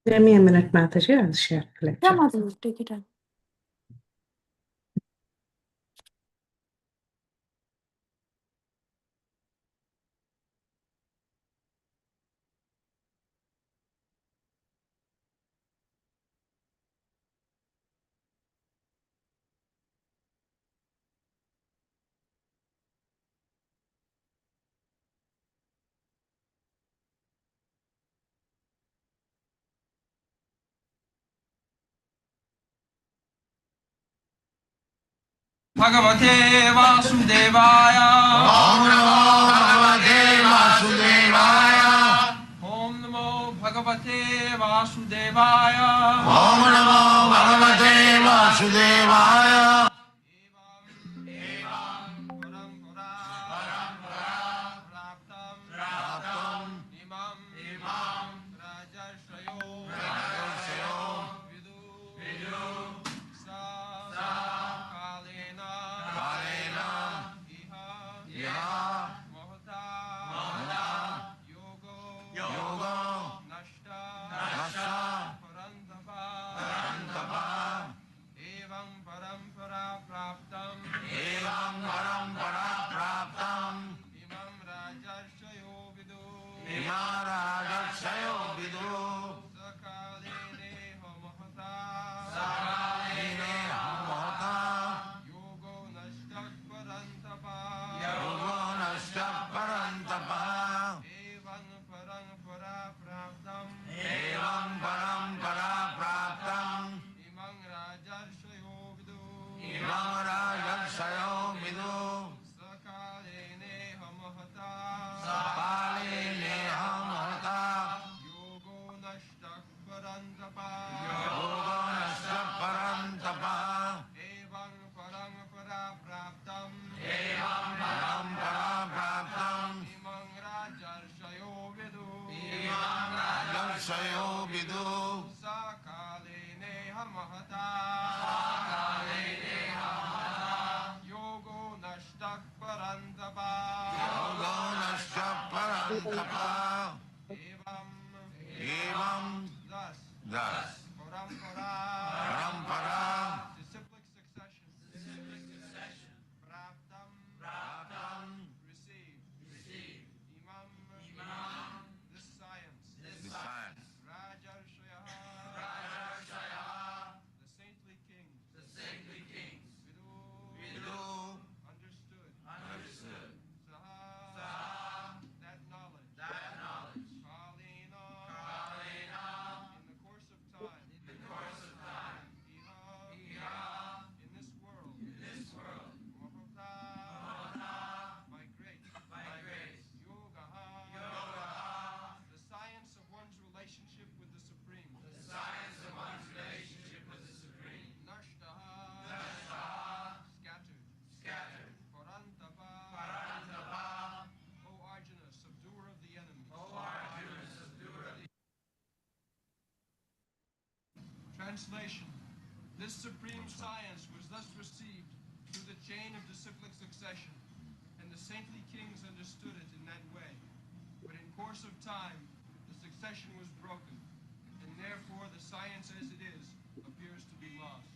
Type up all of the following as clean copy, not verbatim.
Give me a minute, Mataji. I'll share the Yeah, lecture. Mataji, take your time. भगवते वासुदेवाय ओम नमो भगवते वासुदेवाय ओम नमो भगवते वासुदेवाय ओम नमो भगवते वासुदेवाय Translation. This supreme science was thus received through the chain of disciplic succession, and the saintly kings understood it in that way. But in course of time, the succession was broken, and therefore the science as it is appears to be lost.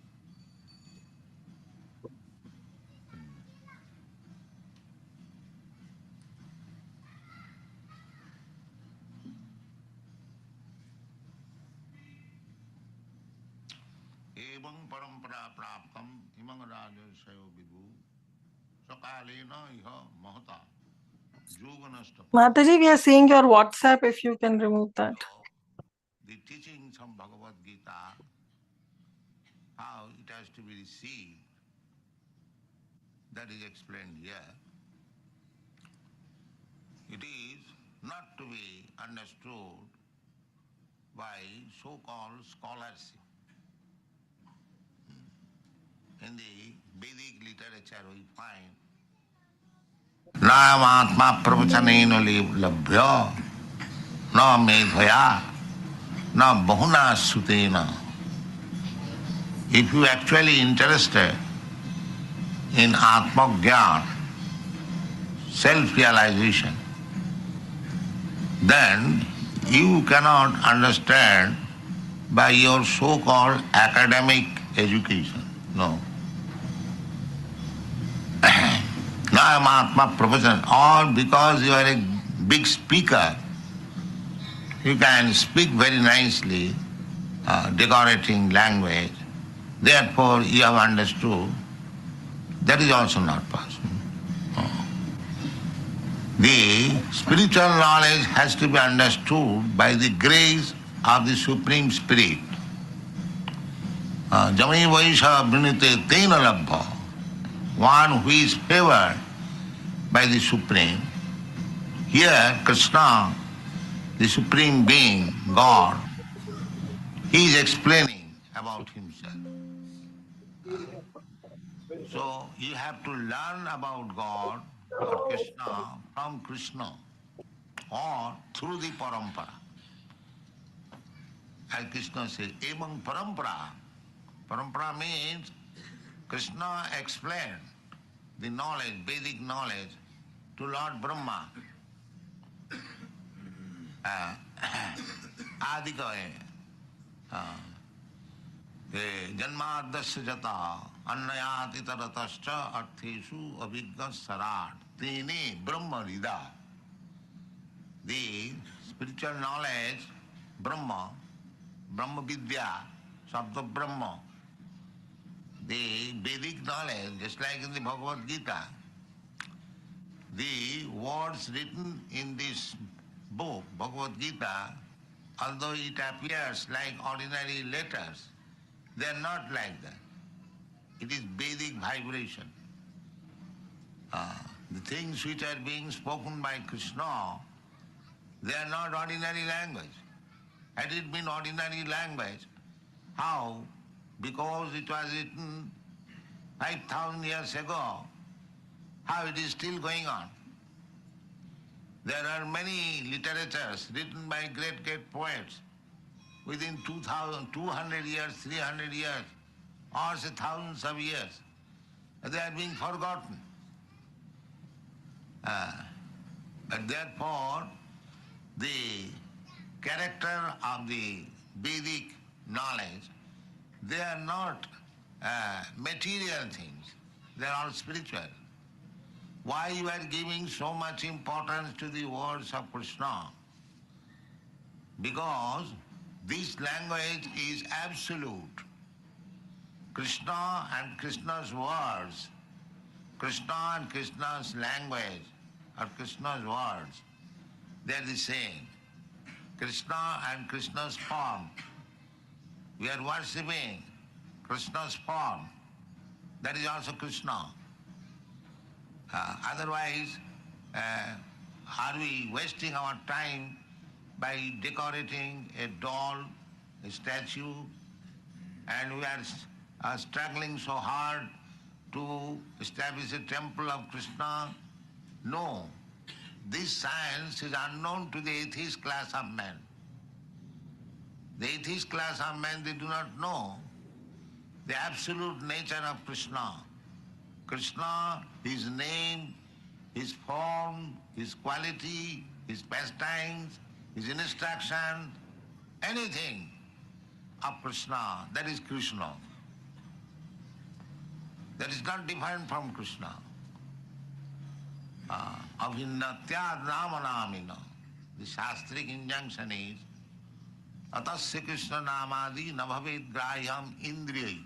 एवं परंपरा प्राप्तम इमं राजर्षयो विदु सकालेन इह महता योगनष्ट. Mataji, we are seeing your WhatsApp if you can remove that. The teachings of Bhagavad Gita, how it has to be received, that is explained here. It is not to be understood by so-called scholarship. In the Vedic literature we find Nayam Atma Pravachanena Labhya Na Medhaya Na Bahuna Sutena. If you are actually interested in Atma Gyan, self-realization, then you cannot understand by your so-called academic education. No. Atma profession, or because you are a big speaker, you can speak very nicely, decorating language, therefore you have understood, that is also not possible. The spiritual knowledge has to be understood by the grace of the Supreme Spirit. Jamai Vaisha Brinite Tena Labha, one who is favored by the Supreme. Here Krishna, the Supreme Being, God, he is explaining about himself. So you have to learn about God or Krishna from Krishna or through the parampara. As Krishna says, Evang parampara. Parampara means Krishna explained the knowledge, Vedic knowledge, to Lord Brahma. Adikaya. Janmadasya jata annayati taratascha artheshu abhigga sarat tene brahma rida. The spiritual knowledge, Brahma, Brahma Vidya, Sabda Brahma, the Vedic knowledge, just like in the Bhagavad Gita, the words written in this book, Bhagavad Gita, although it appears like ordinary letters, they are not like that. It is Vedic vibration. The things which are being spoken by Krishna, they are not ordinary language. Had it been ordinary language, how? Because it was written 5,000 years ago, how it is still going on. There are many literatures written by great poets within 200 years, 300 years, or say thousands of years. They are being forgotten. But therefore, the character of the Vedic knowledge, they are not material things, they are all spiritual. Why you are giving so much importance to the words of Krishna? Because this language is absolute. Krishna and Krishna's words, Krishna and Krishna's language, or Krishna's words, they are the same. Krishna and Krishna's form. We are worshipping Krishna's form. That is also Krishna. Otherwise, are we wasting our time by decorating a doll, a statue, and we are struggling so hard to establish a temple of Krishna? No. This science is unknown to the atheist class of men. The atheist class of men, they do not know the absolute nature of Krishna. Krishna, his name, his form, his quality, his pastimes, his instruction, anything of Krishna, that is Krishna. That is not different from Krishna. Abhinnatyad namanamina. The Shastric injunction is Atasya Krishna namadi nabhavet grahyam indriyai.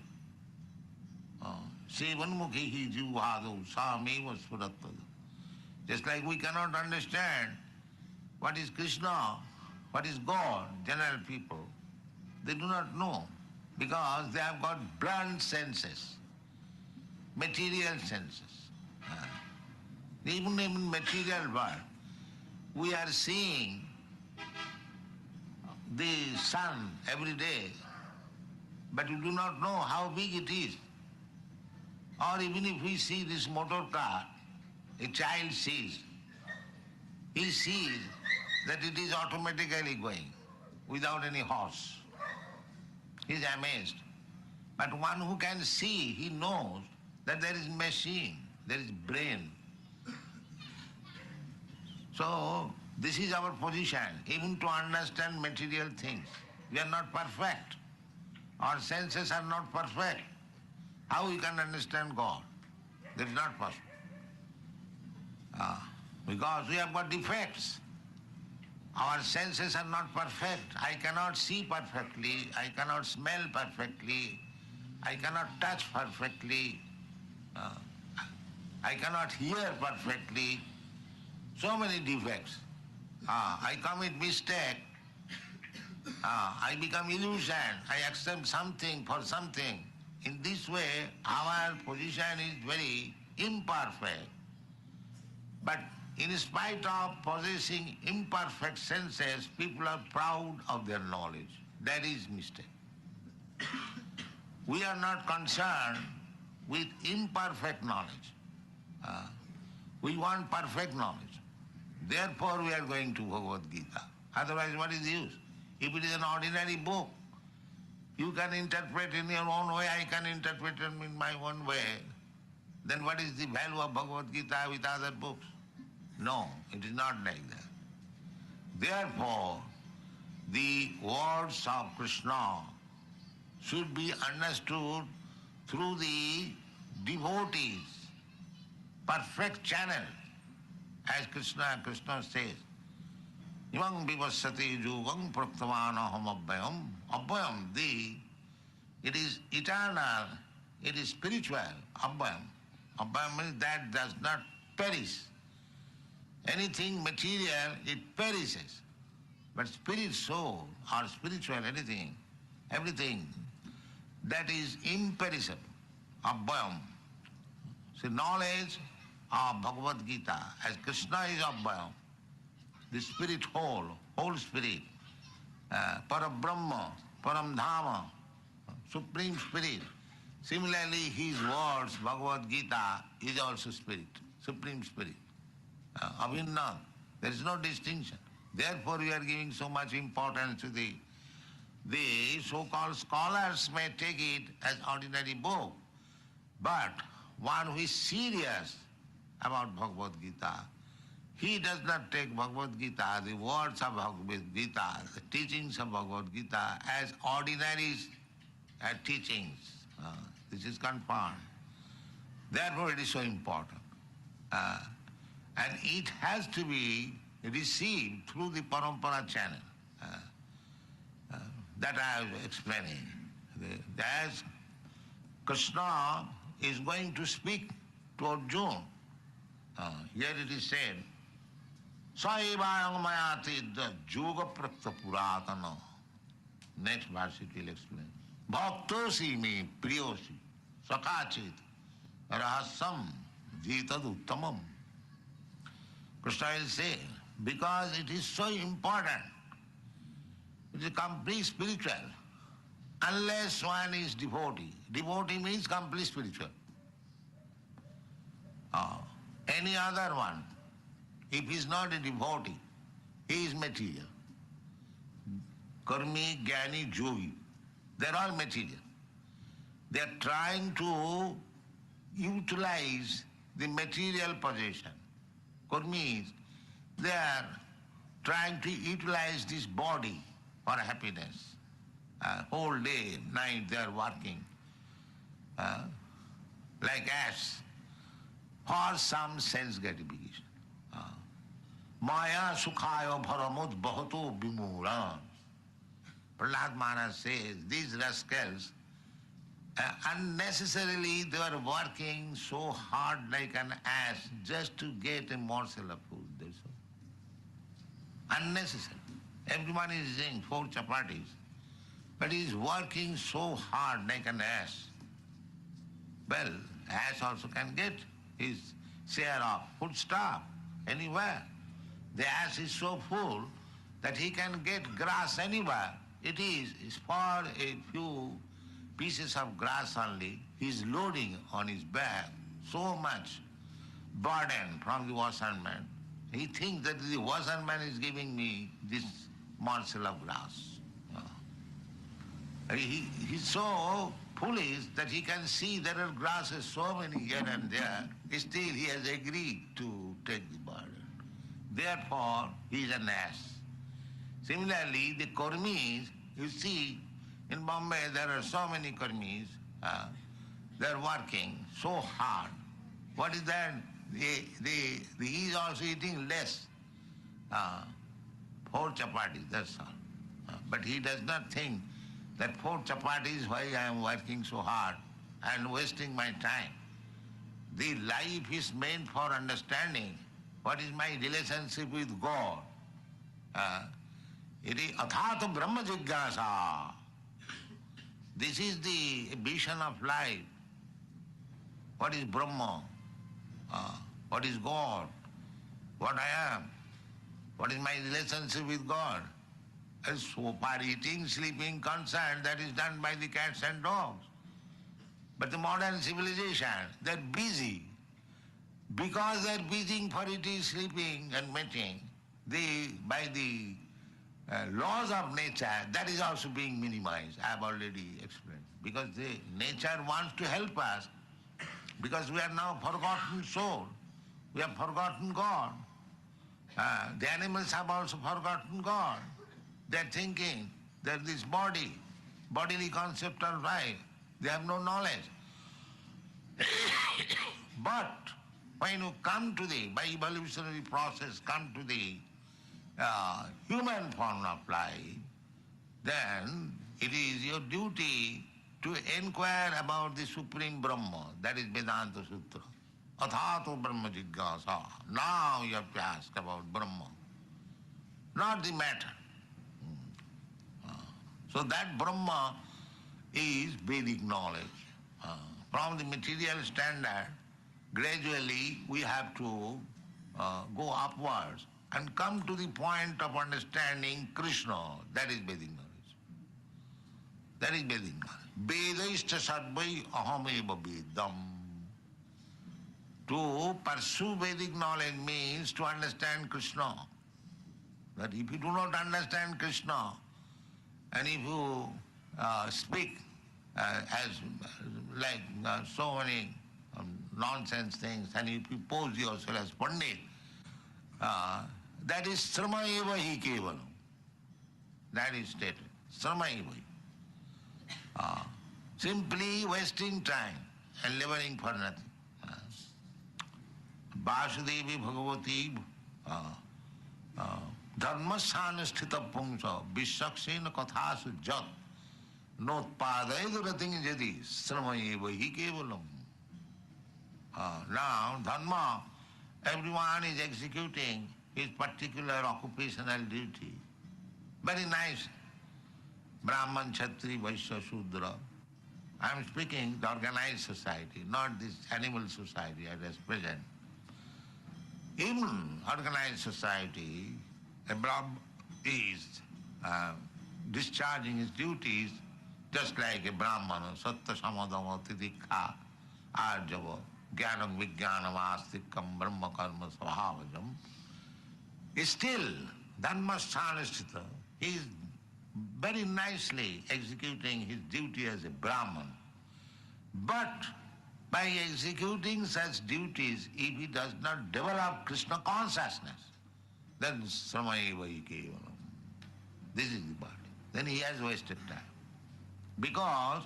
Sevanmukhi jivhado sameva surattva. Just like we cannot understand what is Krishna, what is God, general people, they do not know because they have got blunt senses, material senses. Even in material world, we are seeing the sun every day, but we do not know how big it is. Or even if we see this motor car, a child sees, he sees that it is automatically going without any horse. He is amazed. But one who can see, he knows that there is machine, there is brain. So this is our position, even to understand material things. We are not perfect. our senses are not perfect. How we can understand God? That is not possible. Because we have got defects. Our senses are not perfect. I cannot see perfectly, I cannot smell perfectly, I cannot touch perfectly, I cannot hear perfectly. So many defects. I commit mistake, I become illusion, I accept something for something. In this way, our position is very imperfect. But in spite of possessing imperfect senses, people are proud of their knowledge. That is mistake. We are not concerned with imperfect knowledge. We want perfect knowledge. Therefore we are going to Bhagavad Gita. Otherwise what is the use? If it is an ordinary book, you can interpret in your own way, I can interpret it in my own way. Then what is the value of Bhagavad Gita with other books? No, it is not like that. Therefore, the words of Krishna should be understood through the devotees, perfect channel. As Krishna says, Imam vivassati yugam praktamanaham abhayam. Abhayam, it is eternal, it is spiritual, abhayam. Abhayam means that does not perish. Anything material, it perishes. But spirit, soul, or spiritual, anything, everything, that is imperishable, abhayam. So knowledge of Bhagavad Gita, as Krishna is abhayam, the spirit whole spirit, Parabrahma, Paramdhama, Supreme Spirit. Similarly, his words, Bhagavad Gita, is also spirit, Supreme Spirit. Avinna, there is no distinction. Therefore we are giving so much importance to the so-called scholars may take it as ordinary book, but one who is serious about Bhagavad Gita, he does not take Bhagavad Gita, the words of Bhagavad Gita, the teachings of Bhagavad Gita as ordinary teachings. This is confirmed. Therefore it is so important. And it has to be received through the parampara channel. That I was explaining. As Krishna is going to speak to Arjuna, here it is said, Saivayang mayati yoga prakta puratana. Next verse it will explain. Bhaktosi me priyosi sakachit rahasam jitad uttamam. Krishna will say, because it is so important, it is complete spiritual. Unless one is devotee. Devotee means complete spiritual. Any other one, if he is not a devotee, he is material. Karmi, Jnani, Yogi, they are all material. They are trying to utilize the material possession. Karmis, they are trying to utilize this body for happiness. Whole day, night they are working like ants for some sense gratification. Maya sukhaya bharamud bahato bimuran. Prahlad Maharaj says, these rascals, unnecessarily they are working so hard like an ass just to get a morsel of food. That's all. Unnecessary. Everyone is eating 4 chapatis, but he is working so hard like an ass. Well, ass also can get his share of food stuff anywhere. The ass is so full that he can get grass anywhere. It is for a few pieces of grass only. He is loading on his back so much burden from the washerman. He thinks that the washerman is giving me this morsel of grass. He's so foolish that he can see there are grasses so many here and there. Still he has agreed to take the burden. Therefore he is an ass. Similarly, the Karmis, you see, In Bombay there are so many karmis, they are working so hard. What is that? He is also eating less. 4 chapatis, that's all. But he does not think that 4 chapatis why I am working so hard and wasting my time. The life is meant for understanding what is my relationship with God. It is athata brahma jigyasa. This is the vision of life. What is Brahma? What is God? What I am? What is my relationship with God? As so far eating, sleeping, concerned, that is done by the cats and dogs. But the modern civilization, they are busy. Because they are busy for eating, sleeping and mating, by the laws of nature, that is also being minimized. I have already explained. Because the nature wants to help us, because we are now forgotten soul. We have forgotten God. The animals have also forgotten God. They are thinking that this bodily concept are right. They have no knowledge. But when you come to by evolutionary process, come to the human form of life, then it is your duty to inquire about the Supreme Brahma, that is Vedanta Sutra. Athato Brahma Jigyasa. Now you have to ask about Brahma, not the matter. So that Brahma is Vedic knowledge. From the material standard, gradually we have to go upwards and come to the point of understanding Krishna. That is Vedic knowledge. That is Vedic knowledge. Vedaishta sarvai ahameva vedam. To pursue Vedic knowledge means to understand Krishna. That if you do not understand Krishna, and if you speak as like so many nonsense things, and if you pose yourself as Pandit, that is srama eva hi kevalam. That is stated. Srama eva hi. Simply wasting time and laboring for nothing. Vasudevi Bhagavati Dharmasthana sthita pungsa vishaksena kathasu jat notpadaidu rating jadi srama eva hi kevalam. Now, dharma, everyone is executing his particular occupational duty. Very nice. Brahman, Kshatri, Vaishya, Shudra. I am speaking the organized society, not this animal society as present. In organized society, a Brahman is discharging his duties just like a Brahmana, Sattva Samadama Titikha Arjava Jnanam Vijnanam Astikam Brahma Karma Svabhavajam. Still, Dharmasthana sthita, he is very nicely executing his duty as a Brahman. But by executing such duties, if he does not develop Krishna consciousness, then srama-eva hi kevalam. This is the body. Then he has wasted time. Because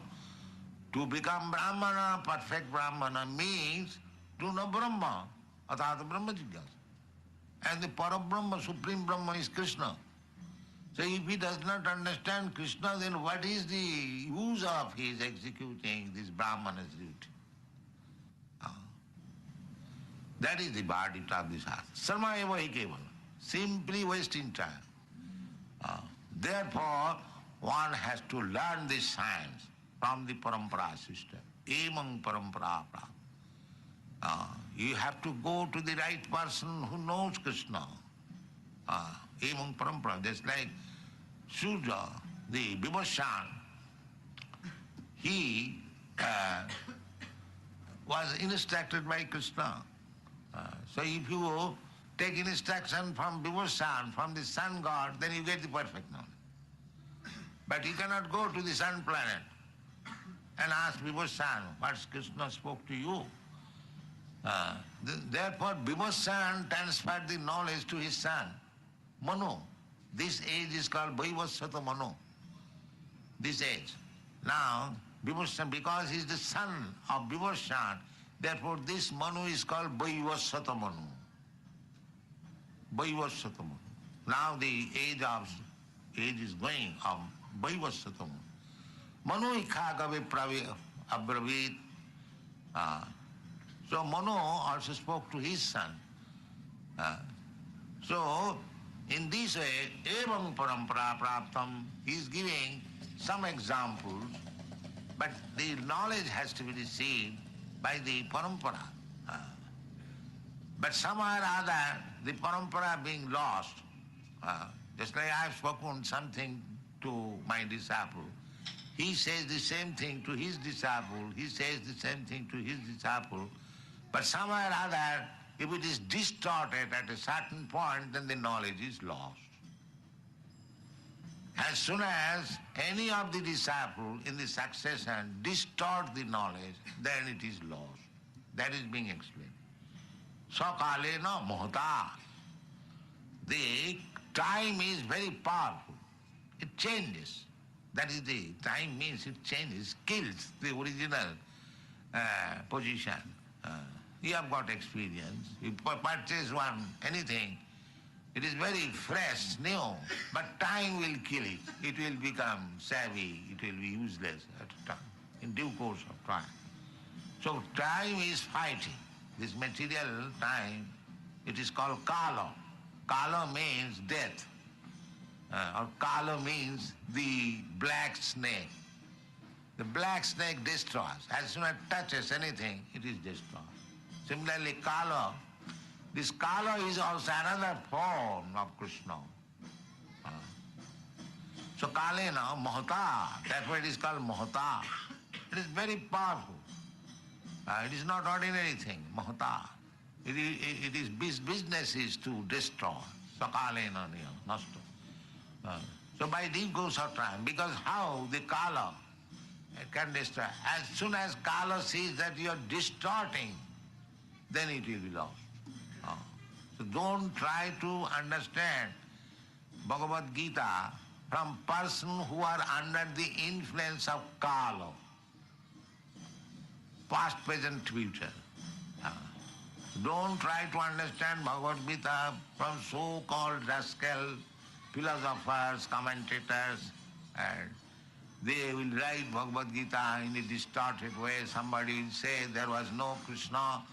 to become Brahmana, perfect Brahmana, means to know Brahma, athata Brahma jigyasa. And the Parabrahma, Supreme Brahma is Krishna. So if he does not understand Krishna, then what is the use of his executing this Brahmana's duty? That is the verdict of this heart. Sarma eva hi kevalam. Simply wasting time. Therefore, one has to learn this science from the parampara system. Emang parampara prapta. You have to go to the right person who knows Krishna. Emang parampara. Just like Surya, the Vibhashan, he was instructed by Krishna. So if you take instruction from Vibhashan, from the sun god, then you get the perfect knowledge. But you cannot go to the sun planet and ask Vibhashan, what Krishna spoke to you? Therefore, Vibhashan transferred the knowledge to his son, Manu. This age is called Vaivasvata Manu. this age. Now, Vibhushan, because he is the son of Vibhushan, therefore this Manu is called Vaivasvata Manu. Vaivasvata Manu. Now the age is going of Vaivasvata Manu. Manu ikha gabe abravit. So Manu also spoke to his son. So in this way, evam parampara praptam, he is giving some examples, but the knowledge has to be received by the parampara. But somehow or other, the parampara being lost, just like I have spoken something to my disciple, he says the same thing to his disciple, he says the same thing to his disciple, but somehow or other, if it is distorted at a certain point, then the knowledge is lost. As soon as any of the disciples in the succession distort the knowledge, then it is lost. That is being explained. Sakalena mohata. The time is very powerful. It changes. That is the time means it changes, kills the original position. You have got experience. You purchase anything, it is very fresh, new, but time will kill it. It will become savvy, it will be useless at a time, in due course of time. So time is fighting. This material time, it is called kala. Kala means death, or kala means the black snake. The black snake destroys. As soon as it touches anything, it is destroyed. Similarly, kala, this kala is also another form of Krishna. So kalena mohata, that's why it is called mohata. It is very powerful. It is not ordinary thing, mohata. It is business is to destroy. Sakalena nasta. So by the course of time, because how the kala can destroy. As soon as kala sees that you are distorting, then it will be lost. So don't try to understand Bhagavad Gita from person who are under the influence of kala, past, present, future. Don't try to understand Bhagavad Gita from so-called rascal philosophers, commentators, and they will write Bhagavad Gita in a distorted way. Somebody will say there was no Krishna,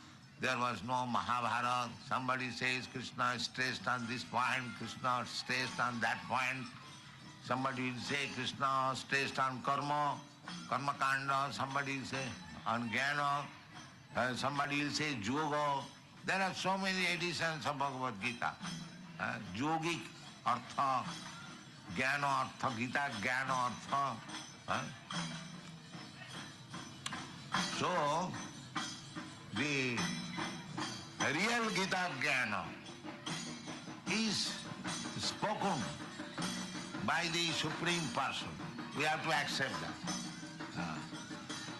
there was no Mahabharata. Somebody says Krishna is stressed on this point, Krishna is stressed on that point. Somebody will say Krishna is stressed on karma, karma kanda. Somebody will say on jnana. Somebody will say yoga. There are so many editions of Bhagavad Gita. Yogic artha, jnana artha, Gita jnana artha. So, the real Gita jnana is spoken by the Supreme Person. We have to accept that.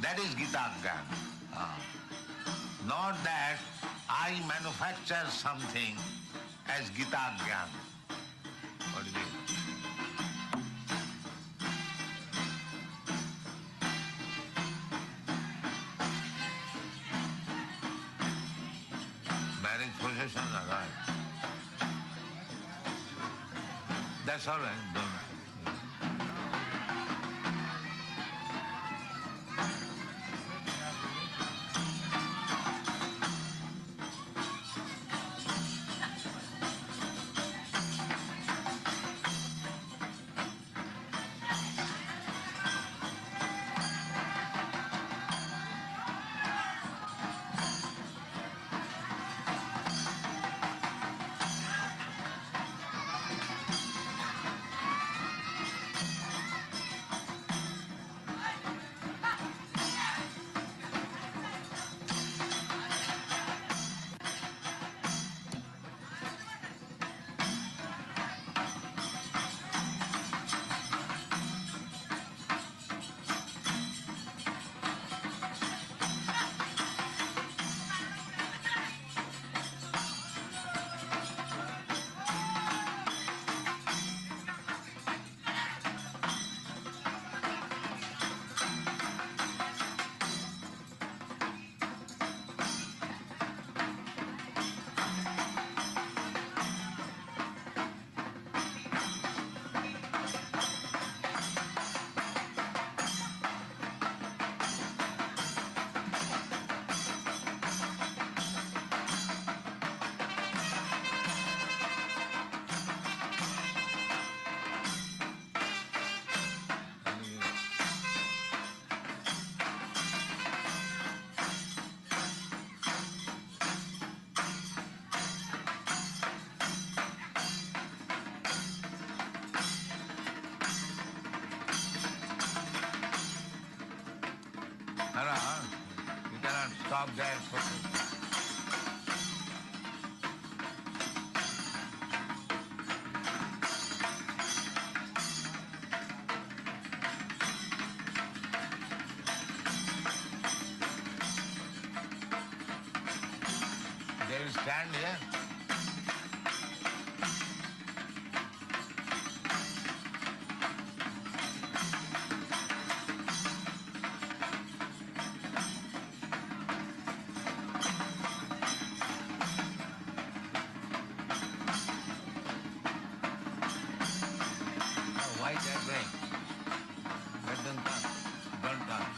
That is Gita jnana. Not that I manufacture something as Gita jnana. What is it? Marriage procession, right? That's all right. Don't. of their purpose. They will stand here. Oh, why that way? Let them come. Don't come.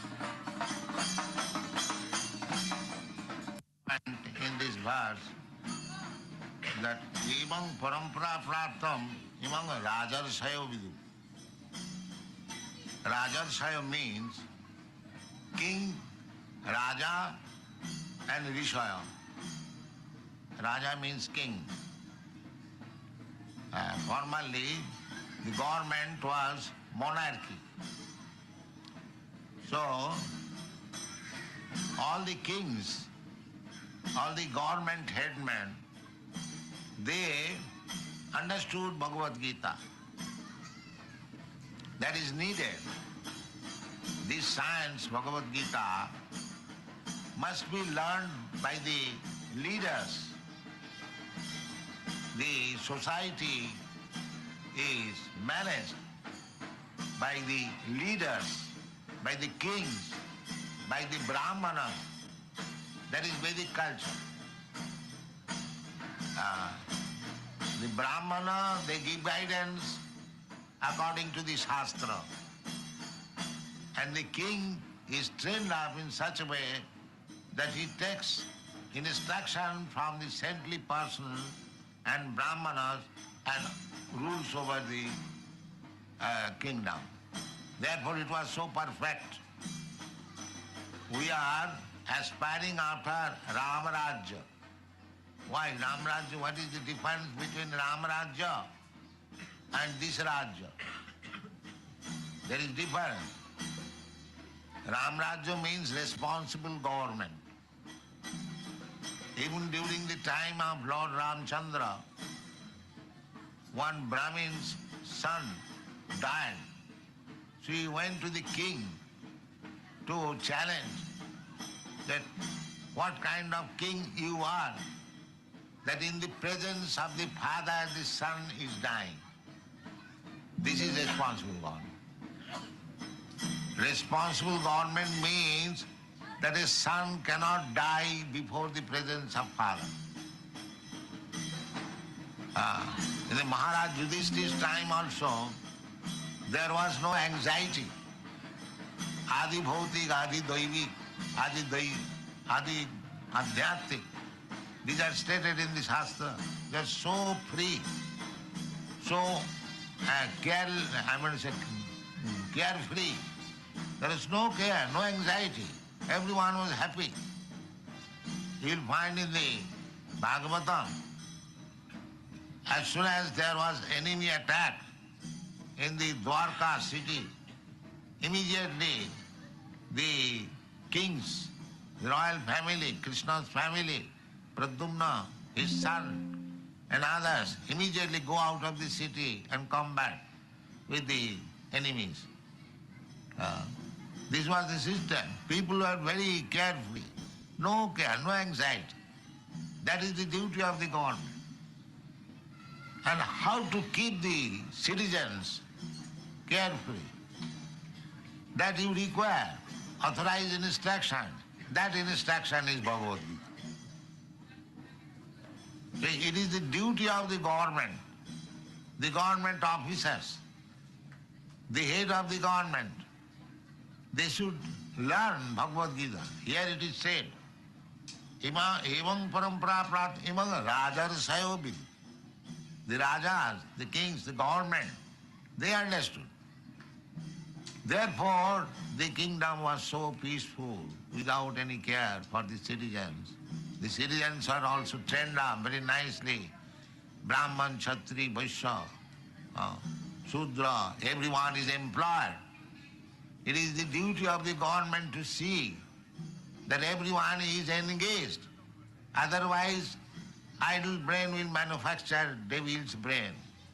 And in this verse, that imang parampara praptam imang rajarsayo vidu. Rajarsayo means king, raja and rishaya. Raja means king. Formerly, the government was monarchy. So, all the kings, all the government headmen, they understood Bhagavad Gita. That is needed. This science, Bhagavad Gita, must be learned by the leaders. The society is managed by the leaders, by the kings, by the brahmanas. That is Vedic culture. The brahmana, they give guidance according to the shastra. And the king is trained up in such a way that he takes instruction from the saintly person and brahmanas and rules over the kingdom. Therefore it was so perfect. We are aspiring after Ramarajya. Why Ramarajya? What is the difference between Ramarajya and this Rajya? There is difference. Ramarajya means responsible government. Even during the time of Lord Ramchandra, one Brahmin's son died. So he went to the king to challenge that what kind of king you are, that in the presence of the father the son is dying. This is responsible government. Responsible government means that a son cannot die before the presence of father. In the Maharaj Yudhishthir's time also, there was no anxiety. Adi bhautik, adi daivik, adi adhyattik. These are stated in the Shastra. They are so free, so carefree. There is no care, no anxiety. Everyone was happy. You will find in the Bhagavatam, as soon as there was enemy attack in the Dwarka city, immediately the kings, the royal family, Krishna's family, Pradyumna, his son, and others immediately go out of the city and combat with the enemies. This was the system. People were very carefree. No care, no anxiety. That is the duty of the government. And how to keep the citizens carefree, that you require authorized instruction. That instruction is Bhagavad Gita. It is the duty of the government officers, the head of the government. They should learn Bhagavad Gita. Here it is said, Evam parampara prat imang rajarsayo vidu. The rajas, the kings, the government, they understood. Therefore, the kingdom was so peaceful, without any care for the citizens. The citizens are also trained up very nicely. Brahman, Kshatri, Vaishya, Shudra, everyone is employed. It is the duty of the government to see that everyone is engaged. Otherwise, idle brain will manufacture devil's brain.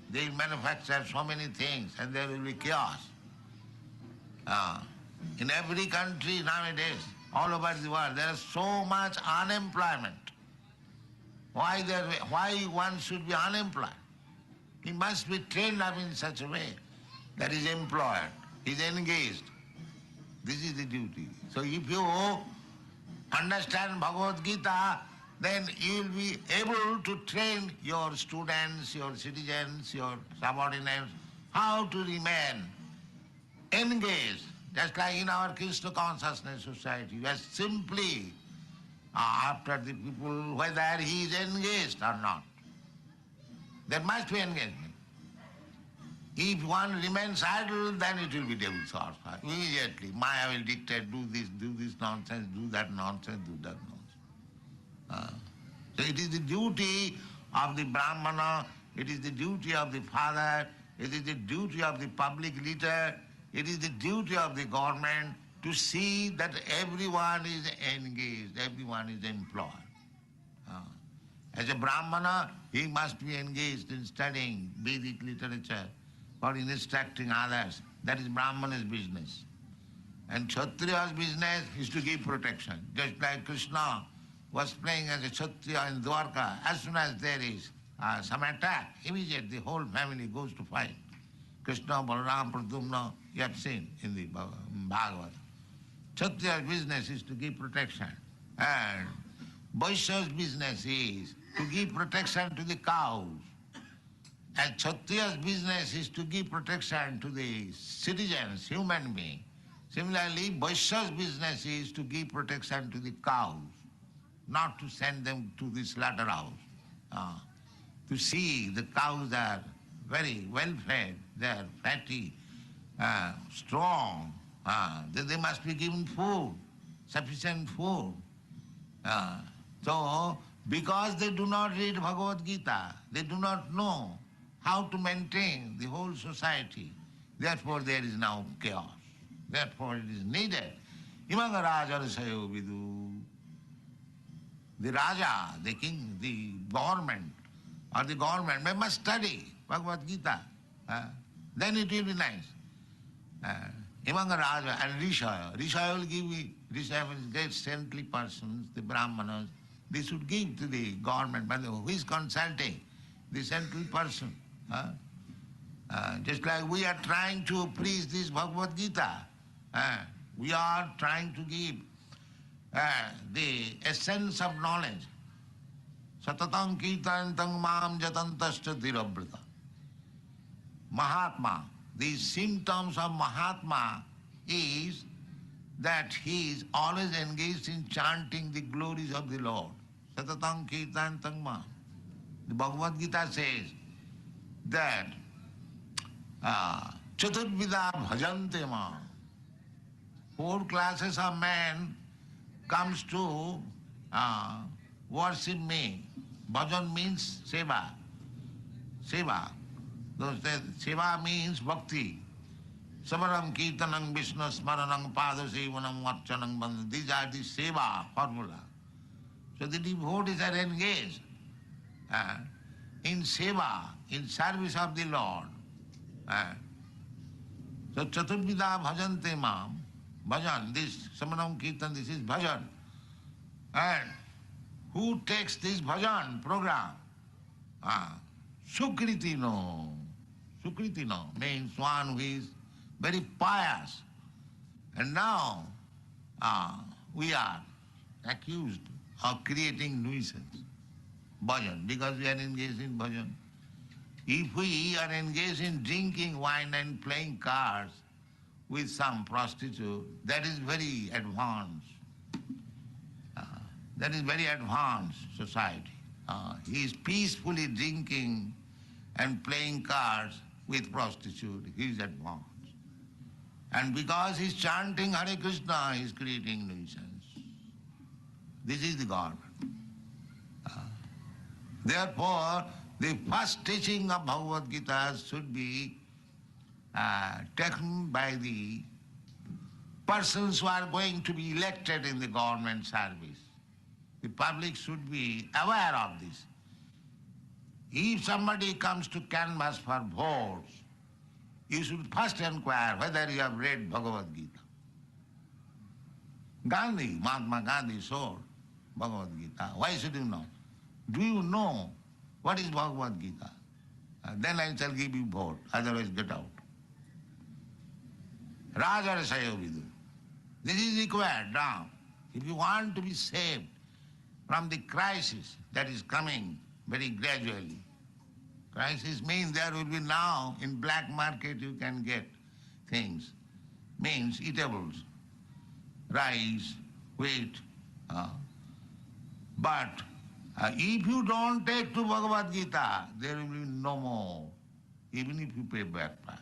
They will manufacture so many things and there will be chaos. In every country nowadays, all over the world, there is so much unemployment. Why one should be unemployed? He must be trained up in such a way that he is employed, he is engaged. This is the duty. So if you understand Bhagavad Gita, then you will be able to train your students, your citizens, your subordinates, how to remain engaged. Just like in our Krishna consciousness society, we are simply after the people whether he is engaged or not. There must be engagement. If one remains idle, then it will be devil's horse. Immediately, Maya will dictate, do this nonsense, do that nonsense, do that nonsense. So it is the duty of the Brahmana, it is the duty of the father, it is the duty of the public leader, it is the duty of the government to see that everyone is engaged, everyone is employed. As a Brahmana, he must be engaged in studying Vedic literature or in instructing others. That is Brahmana's business. And Kshatriya's business is to give protection. Just like Krishna was playing as a Kshatriya in Dwarka, as soon as there is some attack, immediately the whole family goes to fight. Krishna, Balaram, Pradyumna, you have seen in the Bhagavad. Kshatriya's business is to give protection. And Vaishya's business is to give protection to the cows. And Kshatriya's business is to give protection to the citizens, human beings. Similarly, Vaishya's business is to give protection to the cows, not to send them to the slaughterhouse. To see the cows are very well fed, they are fatty, strong, they must be given food, sufficient food. So, because they do not read Bhagavad Gita, they do not know how to maintain the whole society. Therefore there is now chaos. Therefore it is needed. Imanga Raja Rasayo Vidu. The Raja, the king, the government, must study Bhagavad Gita. Then it will be nice. Imanga Raja and Rishaya. Rishaya will give Rishaya means great saintly persons, the Brahmanas. They should give to the government, but who is consulting? The saintly person. Just like we are trying to preach this Bhagavad Gita. We are trying to give the essence of knowledge. Satatam kirtantam mam jatantascha dhirabrata. Mahatma, the symptoms of Mahatma is that he is always engaged in chanting the glories of the Lord. Satatam kirtantam mam. The Bhagavad Gita says that Chaturvida bhajante ma. 4 classes of men comes to worship me. Bhajan means seva. Seva. Seva means bhakti. Samaram kirtanam vishnu smaranam padasevanam varchanam bandhanam. These are the seva formula. So the devotees are engaged in seva, in service of the Lord. So Chaturvida bhajante mam. Bhajan, this Samanam Kirtan, this is bhajan. And who takes this bhajan program? Sukritino. Sukritino means one who is very pious. And now we are accused of creating nuisance. Bhajan, because we are engaged in bhajan. If we are engaged in drinking wine and playing cards with some prostitute, that is very advanced. That is very advanced society. He is peacefully drinking and playing cards with prostitute. He is advanced. And because he is chanting Hare Krishna, he is creating nuisance. This is the government. Therefore, the first teaching of Bhagavad Gita should be taken by the persons who are going to be elected in the government service. The public should be aware of this. If somebody comes to canvass for votes, you should first inquire whether you have read Bhagavad Gita. Gandhi, Mahatma Gandhi sold Bhagavad Gita. Why should you know? Do you know what is Bhagavad Gita? Then I shall give you vote, otherwise get out. Raja Sayovidu. This is required now. If you want to be saved from the crisis that is coming very gradually. Crisis means there will be now, in black market you can get things, means eatables, rice, wheat. But if you don't take to Bhagavad Gita, there will be no more, even if you pay back price.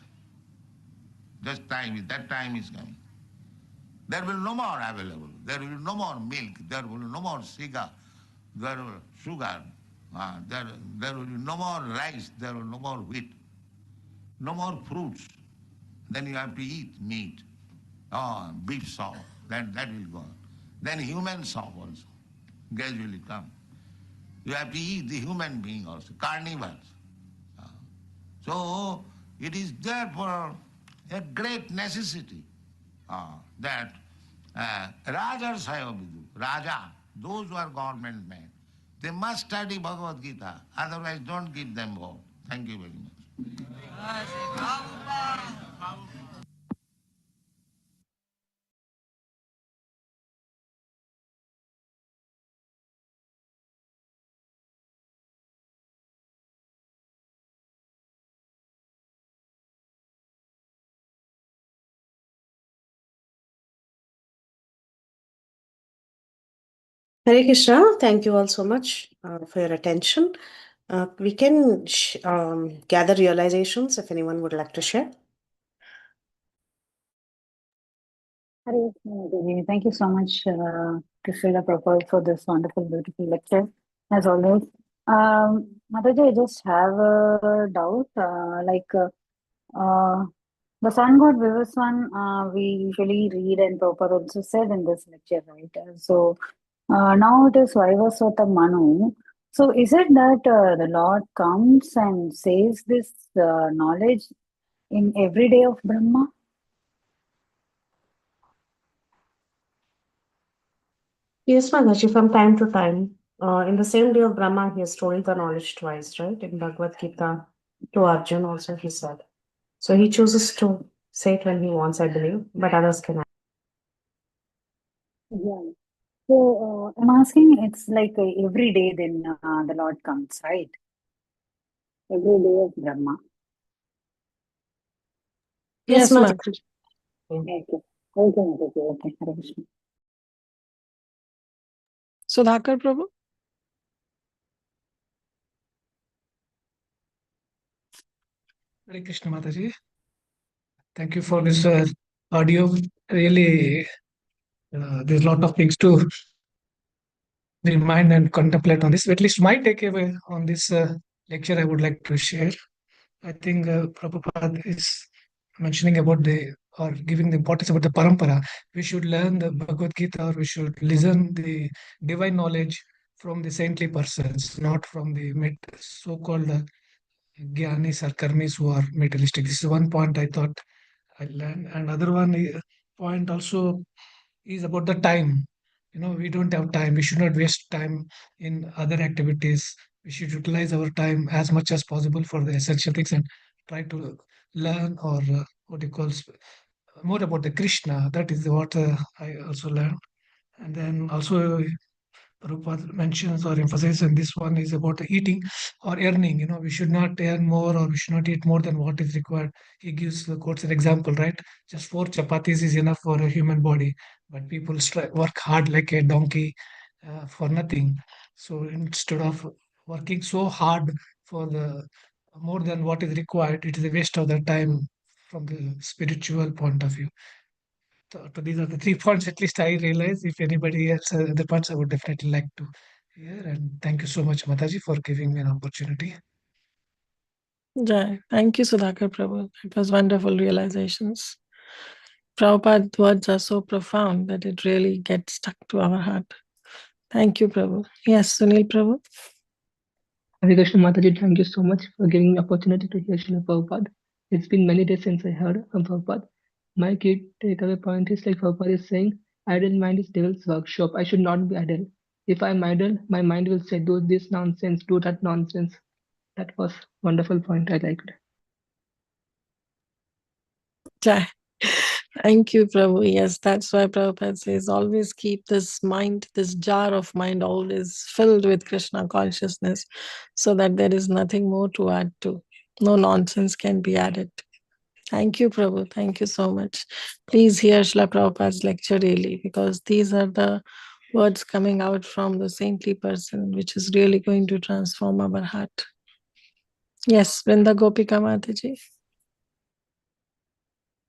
That time is coming. There will no more available. There will no more milk. There will no more sugar. There will sugar. There will be no more rice. There will be no more wheat. No more fruits. Then you have to eat meat. Beef soup. That will go on. Then human soup also gradually come. You have to eat the human being also, carnivores. So it is therefore a great necessity that Raja Sayovidu, Raja, those who are government men, they must study Bhagavad Gita, otherwise don't give them vote. Thank you very much. Hare Krishna, thank you all so much for your attention. We can gather realizations if anyone would like to share. Hare Krishna, Mataji. Thank you so much to Srila Prabhupada for this wonderful, beautiful lecture, as always. Mataji, I just have a doubt. The Sun God Vivaswan, we usually read, and Prabhupada also said in this lecture, right? So now it is Vaivasvata Manu. So is it that the Lord comes and says this knowledge in every day of Brahma? Yes, Mataji, from time to time. In the same day of Brahma, he has told the knowledge twice, right? In Bhagavad Gita, to Arjun also he said. So he chooses to say it when he wants, I believe, but others cannot. Yeah. So I'm asking, it's like every day then the Lord comes, right? Every day of Brahma. Yes, Yes, Mataji. Okay. Okay, Mataji. Okay. Hare Krishna. Sudhakar Prabhu. Hare Krishna Mataji. Thank you for this audio. Really, there's a lot of things to remind and contemplate on this. At least my takeaway on this lecture I would like to share. I think Prabhupada is mentioning about or giving the importance about the parampara. We should learn the Bhagavad Gita, or we should listen the divine knowledge from the saintly persons, not from the so-called Gyanis or Karmis who are materialistic. This is one point I thought I learned. And other point also is about the time. We don't have time. We should not waste time in other activities. We should utilize our time as much as possible for the essential things and try to learn, or what you call more about the Krishna. That is what I also learned. And then also Prabhupada mentions or emphasizes, and this one is about eating or earning. We should not earn more, or we should not eat more than what is required. He quotes an example, right? Just 4 chapatis is enough for a human body, but people work hard like a donkey for nothing. So instead of working so hard for the more than what is required, it is a waste of their time from the spiritual point of view. So these are the 3 points, at least I realize. If anybody else has other points, I would definitely like to hear. And thank you so much, Mataji, for giving me an opportunity. Jai. Thank you, Sudhakar Prabhu. It was wonderful realizations. Prabhupada's words are so profound that it really gets stuck to our heart. Thank you, Prabhu. Yes, Sunil Prabhu. Hare Krishna Mataji, thank you so much for giving me opportunity to hear Srila Prabhupada. It's been many days since I heard from Prabhupada. My key takeaway point is like Prabhupada is saying, idle mind is devil's workshop. I should not be idle. If I'm idle, my mind will say, do this nonsense, do that nonsense. That was wonderful point. I liked. Jai. Thank you, Prabhu. Yes, that's why Prabhupada says always keep this mind, this jar of mind, always filled with Krishna consciousness so that there is nothing more to add to. No nonsense can be added. Thank you, Prabhu. Thank you so much. Please hear Srila Prabhupada's lecture daily because these are the words coming out from the saintly person, which is really going to transform our heart. Yes, Vrinda Gopika Mataji.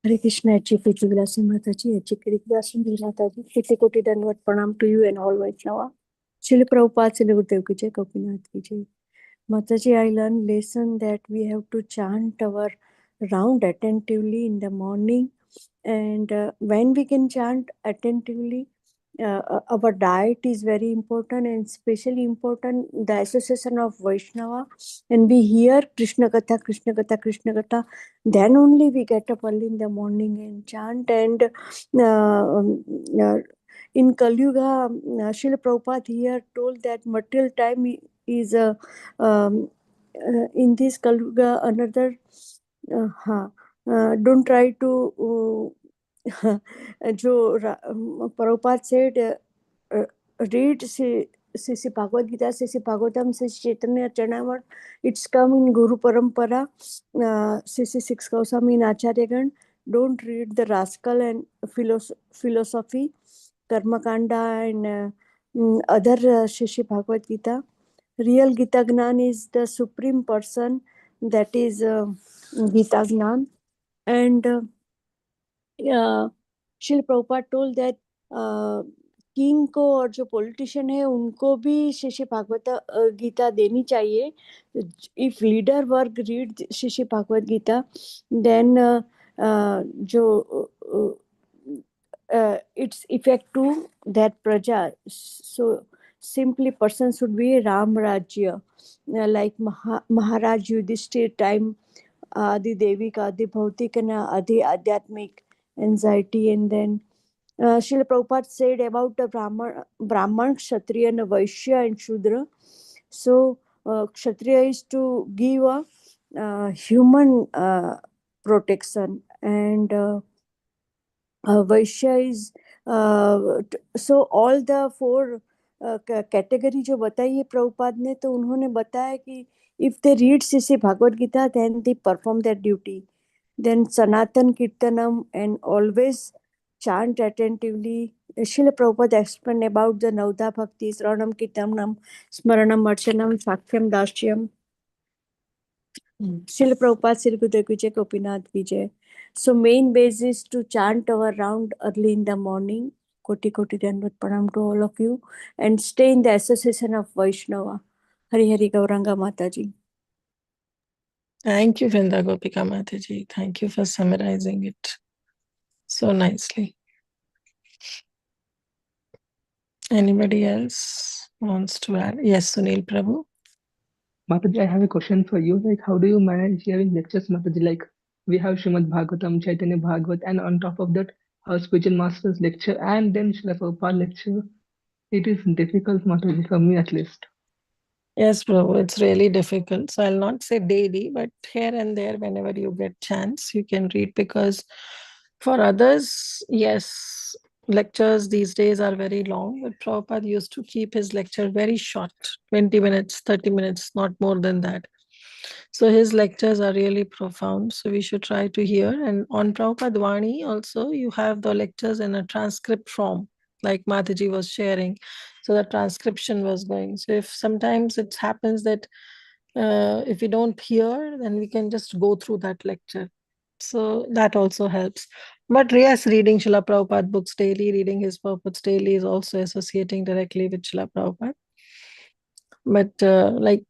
Hare Krishna, Chief Vilasim Mataji, Chief Vilasim Mataji, Kiti Koti Danvat Pranam to you and all Vaishnava. Srila Prabhupada, Srila Gurudev ki jai, Gopinath ki jai. Mataji, I learned lesson that we have to chant our round attentively in the morning, and when we can chant attentively, our diet is very important, and especially important the association of Vaishnava. And we hear Krishna Katha, Krishna Katha, Krishna Katha, then only we get up early in the morning and chant. And in Kali Yuga, Srila Prabhupada here told that material time is in this Kali Yuga another. Don't try to जो Prabhupada said, read Sisi Bhagavad Gita, Sisi Bhagavatam, Sisi Chaitanya Chanamar. It's come in Guru Parampara, Sisi Six Goswami in Acharyagan. Don't read the rascal and philosophy, Karmakanda and other Sisi Bhagavad Gita. Real Gita Gnan is the supreme person, that is Gita Gnan. And शिल Prabhupada told that king को और जो politician है उनको भी शिशि भागवत गीता देनी चाहिए. If leader वर्ग रीड शिशि भागवत गीता, देन जो its effect to that praja. So simply person should be Ram Rajya, like Maharaj Yudhishthir time, Adi Devik, Adi Bhautik and Adi Adhyatmik anxiety. And then Srila Prabhupada said about the Brahman, Kshatriya, and Vaishya and Shudra. So Kshatriya is to give a human protection, and Vaishya is so all the four category जो बताई है प्रभुपाद ने, तो उन्होंने बताया कि if they read Sisi Bhagavad Gita, then they perform their duty. Then Sanatan Kirtanam and always chant attentively. Srila Prabhupada explained about the Navda Bhakti, Sranam Kirtanam, Smaranam Archanam, Sakhyam Dashyam. Srila Prabhupada, Srila Gurudev Vijay, Gopinath Vijay. So main base is to chant our round early in the morning. Koti Koti Danvat Pranam to all of you. And stay in the association of Vaishnava. Hari Hari Gauranga Mataji. Thank you, Vrinda Gopika Mataji. Thank you for summarizing it so nicely. Anybody else wants to add? Yes, Sunil Prabhu. Mataji, I have a question for you. Like, how do you manage hearing lectures, Mataji? Like, we have Srimad Bhagavatam, Chaitanya Bhagavat, and on top of that, our spiritual master's lecture, and then Srila Prabhupada lecture. It is difficult, Mataji, for me at least. Yes, Prabhu, it's really difficult. So I'll not say daily, but here and there, whenever you get chance, you can read, because for others, yes, lectures these days are very long, but Prabhupada used to keep his lecture very short, 20 minutes, 30 minutes, not more than that. So his lectures are really profound. So we should try to hear. And on Prabhupada Vani also, you have the lectures in a transcript form, like Mataji was sharing. So the transcription was going. So if sometimes it happens that if we don't hear, then we can just go through that lecture. So that also helps. But yes, reading Srila Prabhupada books daily, reading his purports daily is also associating directly with Srila Prabhupada. But like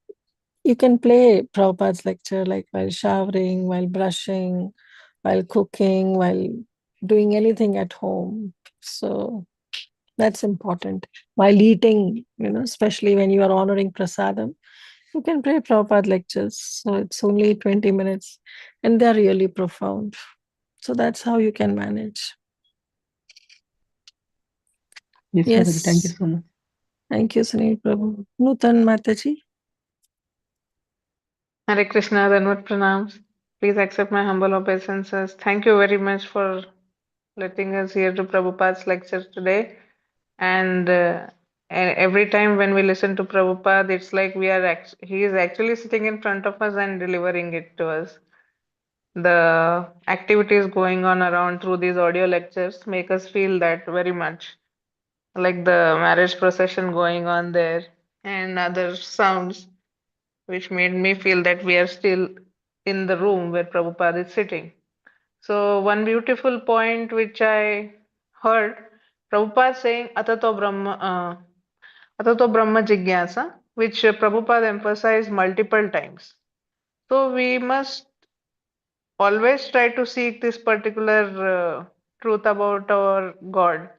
you can play Prabhupada's lecture like while showering, while brushing, while cooking, while doing anything at home. So that's important. While eating, especially when you are honoring prasadam, you can play Prabhupada lectures. So it's only 20 minutes and they're really profound. So that's how you can manage. Yes, Mataji, thank you Yes. so much. Thank you, Sunil Prabhu. Nutan Mataji. Hare Krishna, Danvat Pranams. Please accept my humble obeisances. Thank you very much for letting us hear the Prabhupada's lecture today. And every time when we listen to Prabhupada, it's like he is actually sitting in front of us and delivering it to us. The activities going on around through these audio lectures make us feel that very much, like the marriage procession going on there and other sounds, which made me feel that we are still in the room where Prabhupada is sitting. So one beautiful point which I heard, Prabhupada saying Atato Brahma Jigyasa, which Prabhupada emphasized multiple times. So we must always try to seek this particular truth about our God.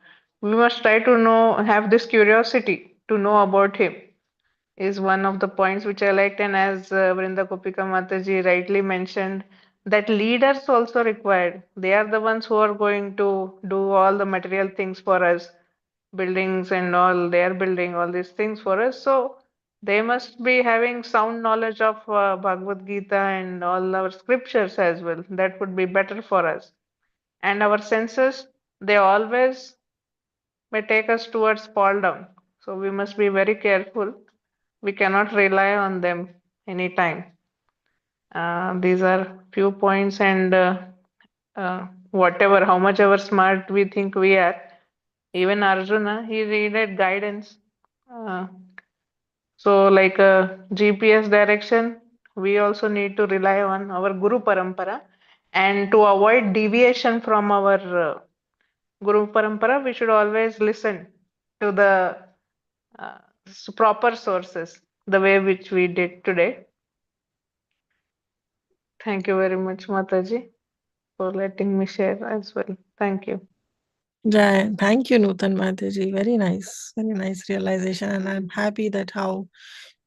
We must try to know, have this curiosity to know about Him, is one of the points which I liked. And as Vrinda Kopika Mataji rightly mentioned, that leaders also required. They are the ones who are going to do all the material things for us, buildings and all. They are building all these things for us. So they must be having sound knowledge of Bhagavad Gita and all our scriptures as well. That would be better for us. And our senses, they always may take us towards fall down. So we must be very careful. We cannot rely on them anytime. These are few points, and whatever, how much ever smart we think we are, even Arjuna, he needed guidance. Uh, so, like a GPS direction, we also need to rely on our Guru Parampara, and to avoid deviation from our Guru Parampara, we should always listen to the uh, proper sources, the way which we did today. Thank you very much, Mataji, for letting me share as well. Thank you. Jai. Thank you, Nutan Mataji. Very nice realization. And I'm happy that how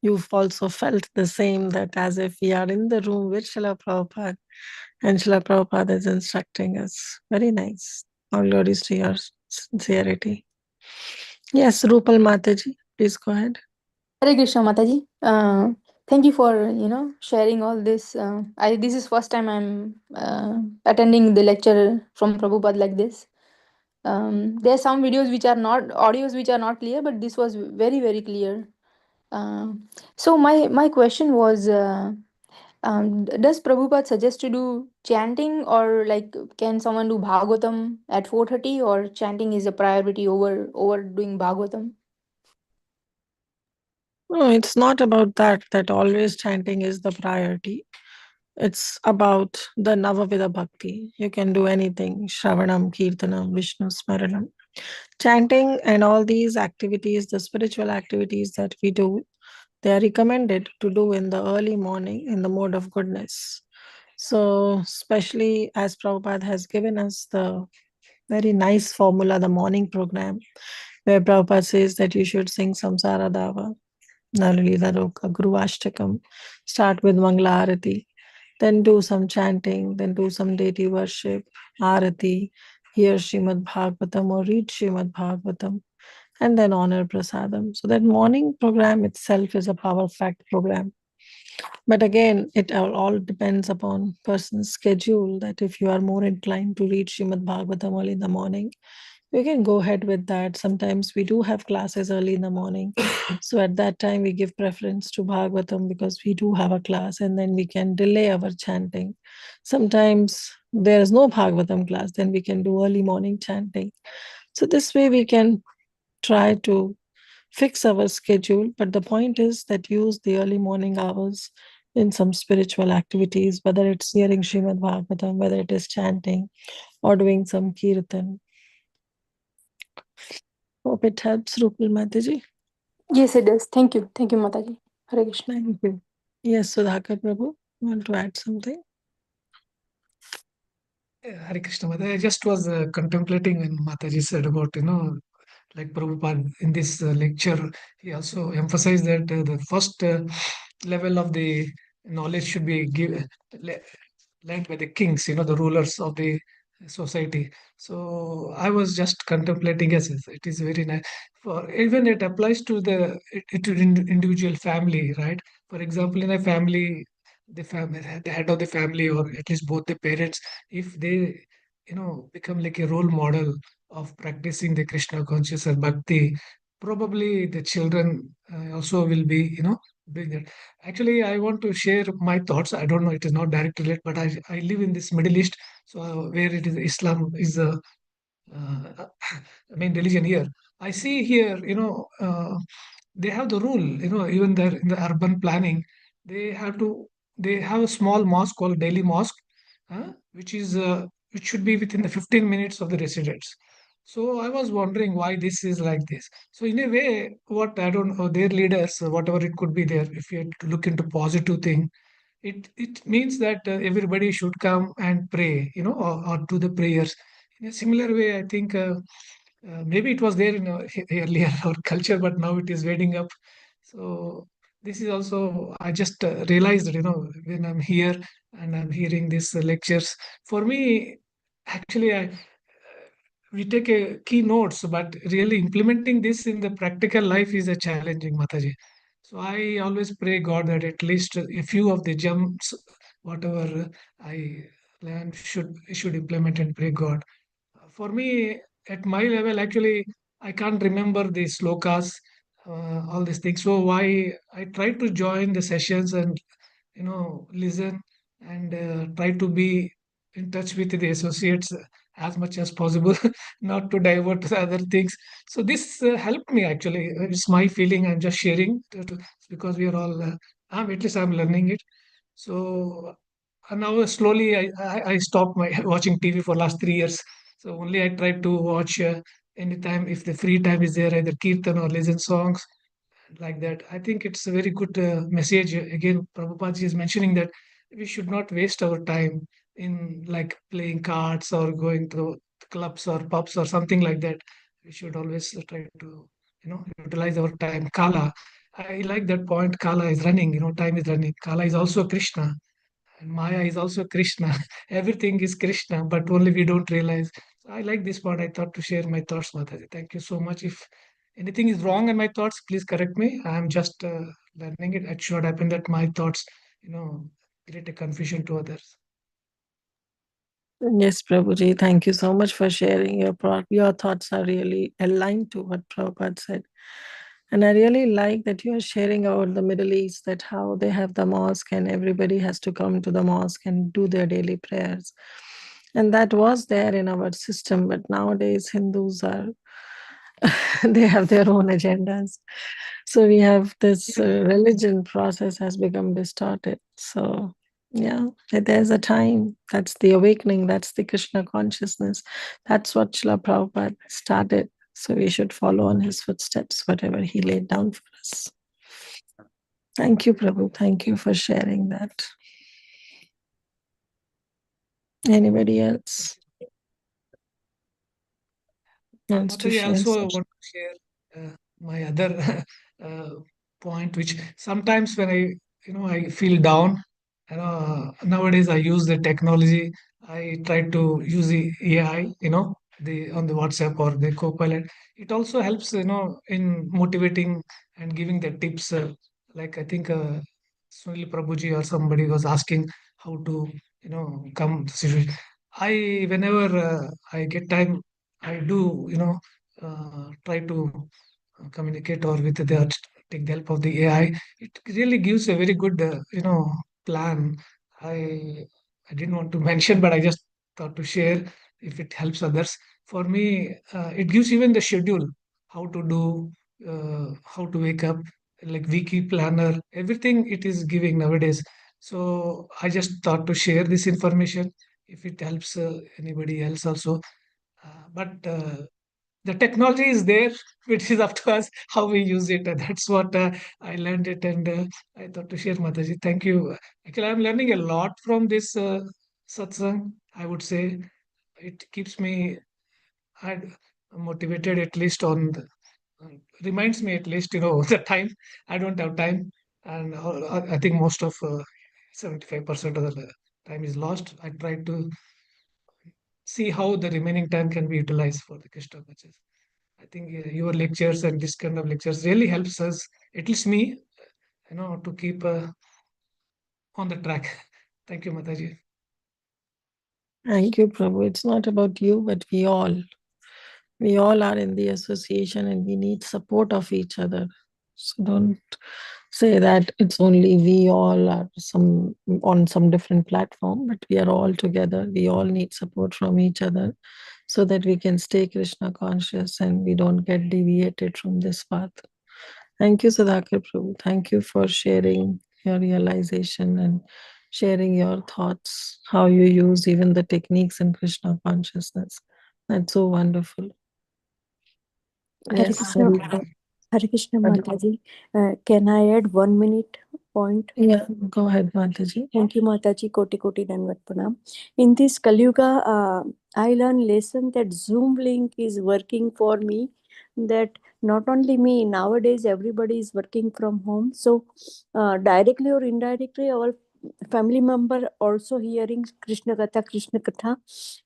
you've also felt the same, that as if we are in the room with Srila Prabhupada and Srila Prabhupada is instructing us. Very nice. All glories to your sincerity. Yes, Rupal Mataji, please go ahead. Hare Krishna Mataji. Thank you for sharing all this. This is first time I'm attending the lecture from Prabhupada like this. There are some videos which are not audios which are not clear, but this was very clear. So my question was, does Prabhupada suggest to do chanting, or like can someone do Bhagavatam at 4:30, or chanting is a priority over doing Bhagavatam? No, it's not about that always chanting is the priority. It's about the Navavida Bhakti. You can do anything, Shravanam, Kirtanam, Vishnu Smaranam. Chanting and all these activities, the spiritual activities that we do, they are recommended to do in the early morning in the mode of goodness. So, especially as Prabhupada has given us the very nice formula, the morning program, where Prabhupada says that you should sing Samsara Dava, Nalulila Roka, Guru Ashtakam, start with Mangala Arati, then do some chanting, then do some deity worship, Arati, hear Srimad Bhagavatam or read Srimad Bhagavatam, and then honor Prasadam. So that morning program itself is a power fact program. But again, it all depends upon person's schedule, that if you are more inclined to read Srimad Bhagavatam early in the morning, you can go ahead with that. Sometimes we do have classes early in the morning. So at that time, we give preference to Bhagavatam because we do have a class, and then we can delay our chanting. Sometimes there is no Bhagavatam class, then we can do early morning chanting. So this way we can try to fix our schedule. But the point is that use the early morning hours in some spiritual activities, whether it's hearing Srimad Bhagavatam, whether it is chanting or doing some kirtan. Hope it helps, Rupal Mataji. Yes, it does. Thank you. Thank you, Mataji. Hare Krishna. Thank you. Yes, Sudhakar Prabhu, want to add something? Hare Krishna Mataji. I just was contemplating when Mataji said about, like Prabhupada in this lecture, he also emphasized that the first level of the knowledge should be learned by the kings, the rulers of the society. So I was just contemplating, yes, it is very nice. For even it applies to individual family, right? For example, in a family, the head of the family, or at least both the parents, if they, become like a role model of practicing the Krishna consciousness bhakti, probably the children also will be, doing that. Actually, I want to share my thoughts. I don't know, it is not directly related, but I live in this Middle East, so where it is Islam is the uh, main religion here. I see here, they have the rule, even there in the urban planning, they have to, they have a small mosque called daily mosque, which should be within the 15 minutes of the residents. So I was wondering why this is like this. So in a way, what I don't know, their leaders, whatever it could be there, if you had to look into positive thing, it means that everybody should come and pray, or do the prayers. In a similar way, I think maybe it was there in earlier our culture, but now it is fading up. So this is also, I just realized that, when I'm here and I'm hearing these lectures, for me, actually, we take a keynotes, but really implementing this in the practical life is a challenging, Mataji. So I always pray God that at least a few of the gems, whatever I learn, should implement and pray God. For me, at my level, actually, I can't remember the slokas, all these things. So why I try to join the sessions and listen and try to be in touch with the associates as much as possible, not to divert to other things. So this helped me actually. It's my feeling. I'm just sharing because we are all. At least I'm learning it. So now slowly I stopped my watching TV for last 3 years. So only I try to watch anytime if the free time is there, either kirtan or listen songs like that. I think it's a very good message. Again, Prabhupada is mentioning that we should not waste our time in like playing cards or going to clubs or pubs or something like that. We should always try to, utilize our time. Kala, I like that point. Kala is running, time is running. Kala is also Krishna. And Maya is also Krishna. Everything is Krishna, but only we don't realize. So I like this part. I thought to share my thoughts, Mataji. Thank you so much. If anything is wrong in my thoughts, please correct me. I am just learning it. It should happen that my thoughts, create a confusion to others. Yes, Prabhuji, thank you so much for sharing your your thoughts are really aligned to what Prabhupada said. And I really like that you are sharing about the Middle East, that how they have the mosque and everybody has to come to the mosque and do their daily prayers. And that was there in our system, but nowadays Hindus are, they have their own agendas. So we have this religion process has become distorted. So yeah, there's a time. That's the awakening. That's the Krishna consciousness. That's what Srila Prabhupada started. So we should follow on his footsteps, whatever he laid down for us. Thank you, Prabhu. Thank you for sharing that. Anybody else wants to Mataji, I share also something? want to share my other uh, point, which sometimes when I feel down, nowadays I use the technology. I try to use the AI, the on the WhatsApp or the Copilot. It also helps, in motivating and giving the tips. Like I think Sunil Prabhuji or somebody was asking how to, come to situation. Whenever I get time, I do, try to communicate or with take the help of the AI. It really gives a very good, plan. I I didn't want to mention, but I just thought to share if it helps others. For me, it gives even the schedule, how to do, how to wake up, like wiki planner, everything it is giving nowadays. So I just thought to share this information if it helps anybody else also. But the technology is there, which is up to us how we use it. And that's what I learned it, and I thought to share, Mataji. Thank you. Actually, I'm learning a lot from this satsang. I would say it keeps me motivated, at least on the, reminds me at least, the time. I don't have time, and I think most of 75% of the time is lost. I try to see how the remaining time can be utilized for the Krishna consciousness. I think your lectures and this kind of lectures really helps us, at least me, to keep on the track. Thank you, Mataji. Thank you, Prabhu. It's not about you, but we all. We all are in the association and we need support of each other. So don't say that it's only we all are on some different platform, but we are all together. We all need support from each other so that we can stay Krishna conscious and we don't get deviated from this path. Thank you, Sudhakar Prabhu. Thank you for sharing your realization and sharing your thoughts, how you use even the techniques in Krishna consciousness. That's so wonderful. Hare Yes, Krishna, Sarita. Hare Krishna Adi- Mataji. Can I add 1 minute point? Yeah, go ahead, Mataji. Thank you, Mataji. Koti Koti Danvat Pranam. In this Kali Yuga, I learned lesson that Zoom link is working for me. That not only me, nowadays everybody is working from home. So directly or indirectly, our family member also hearing Krishna Katha.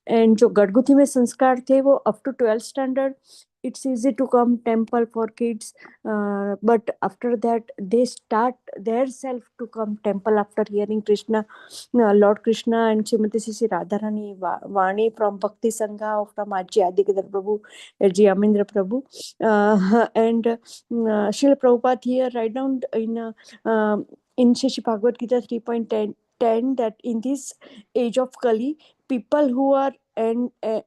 And जो गड़गुथी में संस्कार थे वो up to 12th standard, it's easy to come temple for kids, but after that they start their self to come temple after hearing Krishna, Lord Krishna and Srimati Sisi Radharani Vani from Bhakti Sangha, from Aji Adikadar Prabhu, Ji Amindra Prabhu, and Srila Prabhupada here write down in Shishi Bhagavad Gita 3.10 that in this age of Kali, people who are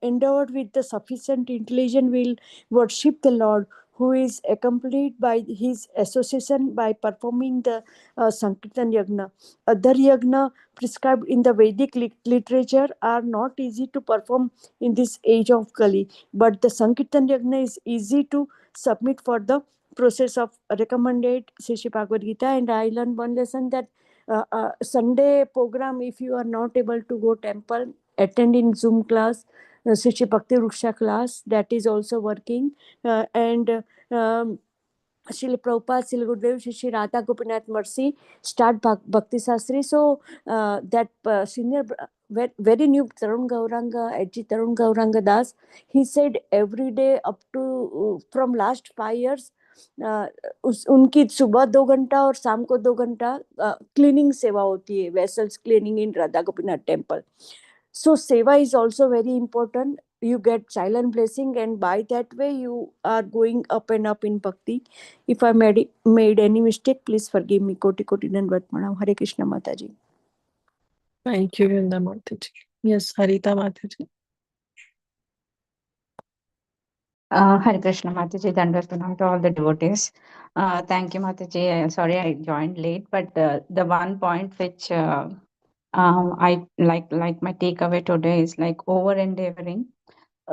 endowed with the sufficient intelligence will worship the Lord, who is accompanied by his association by performing the Sankirtan Yagna. Other Yagna prescribed in the Vedic literature are not easy to perform in this age of Kali, but the Sankirtan Yagna is easy to submit for the process of recommended Sri Bhagavad Gita. And I learned one lesson that Sunday program, if you are not able to go temple, attend in Zoom class, Sri Bhakti Ruksha class, that is also working. And Srila Prabhupada, Srila Gurudev, Sri Radha Gopinath Mercy start Bhakti Sastri. So that senior, very new Tarun Gauranga, Edgy Tarun Gauranga Das, he said every day up to from last 5 years, उनकी सुबह 2 घंटा और शाम को 2 घंटा cleaning सेवा होती है, vessels cleaning in Radha Gopinath temple. So seva is also very important. You get silent blessing, and by that way you are going up and up in bhakti. If I made any mistake, please forgive me. Koti Koti Dandavat Pranam. Hare Krishna Mataji. Thank you, Vrinda Mataji. Yes, Harita Mataji. Hare Krishna Mataji, Dandavat Pranam to all the devotees. Thank you, Mataji. Sorry I joined late, but the one point which I like my takeaway today is like over endeavoring.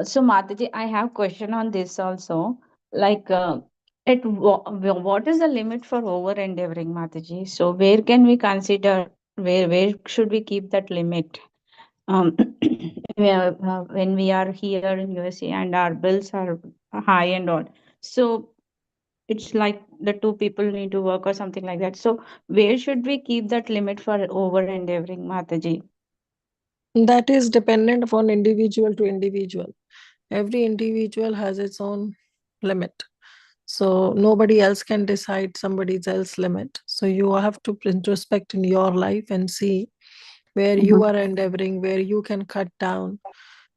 So Mataji, I have question on this also. Like, what is the limit for over endeavoring, Mataji? So where can we consider, where should we keep that limit? When we are here in USA and our bills are high and all, so it's like the two people need to work or something like that. So where should we keep that limit for over endeavoring, Mataji? That is dependent upon individual to individual. Every individual has its own limit. So nobody else can decide somebody else's limit. So you have to introspect in your life and see where you are endeavoring, where you can cut down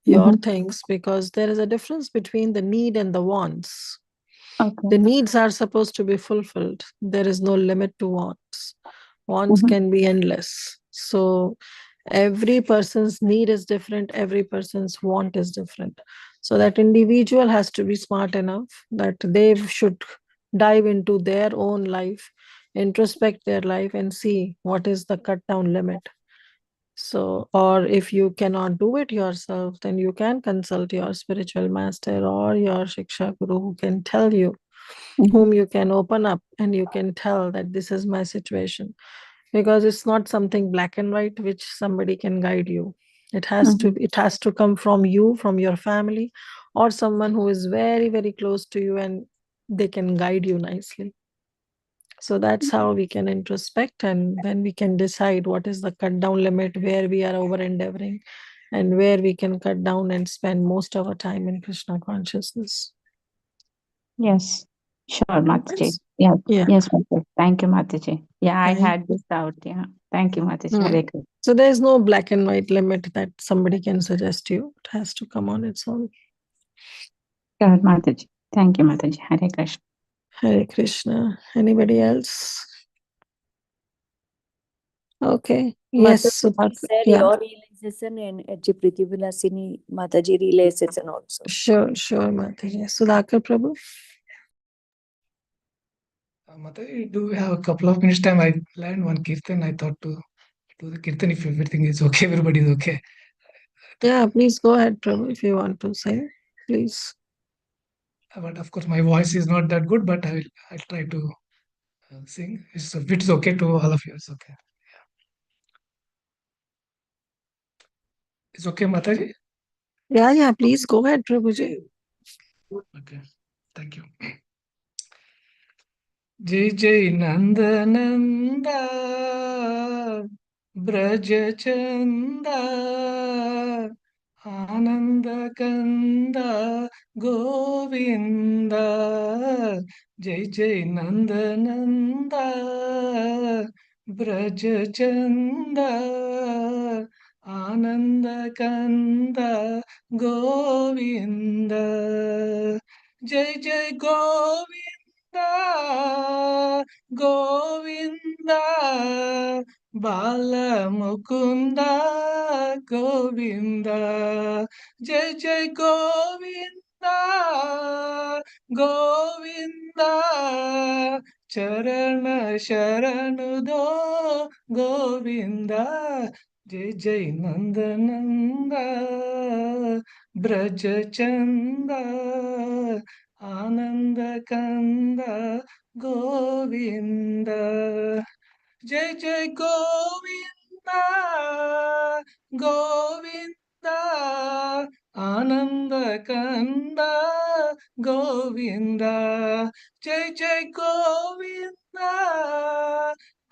your things, because there is a difference between the need and the wants. Okay. The needs are supposed to be fulfilled. There is no limit to wants. Wants can be endless. So every person's need is different, every person's want is different. So that individual has to be smart enough that they should dive into their own life, introspect their life and see what is the cut down limit. So, or if you cannot do it yourself, then you can consult your spiritual master or your Shiksha Guru who can tell you, whom you can open up and you can tell that this is my situation. Because it's not something black and white which somebody can guide you. It has to come from you, from your family, or someone who is very, very close to you, and they can guide you nicely. So that's how we can introspect, and then we can decide what is the cut down limit, where we are over endeavoring, and where we can cut down and spend most of our time in Krishna consciousness. Yes, sure, Mataji. Yes. Yeah, Yeah. yes, Mataji. Thank you, Mataji. Yeah, I Thank had this doubt. Yeah, thank you, Mataji. Mm. Hare Krishna. So there's no black and white limit that somebody can suggest to you. It has to come on its own. Sure, Mataji. Thank you, Mataji. Hare Krishna. Hare Krishna. Anybody else? Okay. Yes. Mataji, So that, said yeah. your realization and H. Priti Vilasini Mataji realization also. Sure, Mataji. Sudhakar Prabhu. Mataji, do we have a couple of minutes time? I planned one kirtan. I thought to do the kirtan if everything is okay, everybody is okay. Yeah, please go ahead, Prabhu, if you want to sing, please. But of course, my voice is not that good, but I'll try to sing. It's okay to all of you. It's okay. Yeah. It's okay, Mataji? Yeah, please go ahead, Prabhuji. Okay, thank you. जय जय नंदनंदा ब्रज चंदा आनंद कंदा गोविंद जय जय नंदनंदा ब्रज चंदा आनंद कंदा गोविंद जय जय गोविंद गोविंद बाल मुकुंद गोविंद जय जय गोविंद गोविंद चरण शरण दो गोविंद जय जय नंदनंद ब्रज चंद आनंद कंद गोविंद जय जय गोविंद गोविंद आनंद कंद गोविंद जय जय गोविंद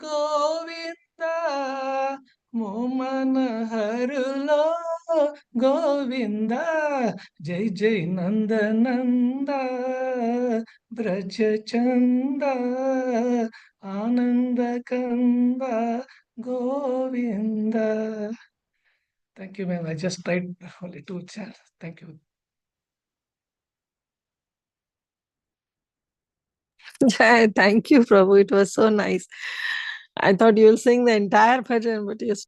गोविंद मोमन हरलो गोविंद जय जय नंदनंद ब्रज चंद आनंद कंद Govind Thank you, ma'am. I just tried only two chants. Thank you. Thank you, Prabhu. It was so nice. I thought you'll sing the entire bhajan, but yes.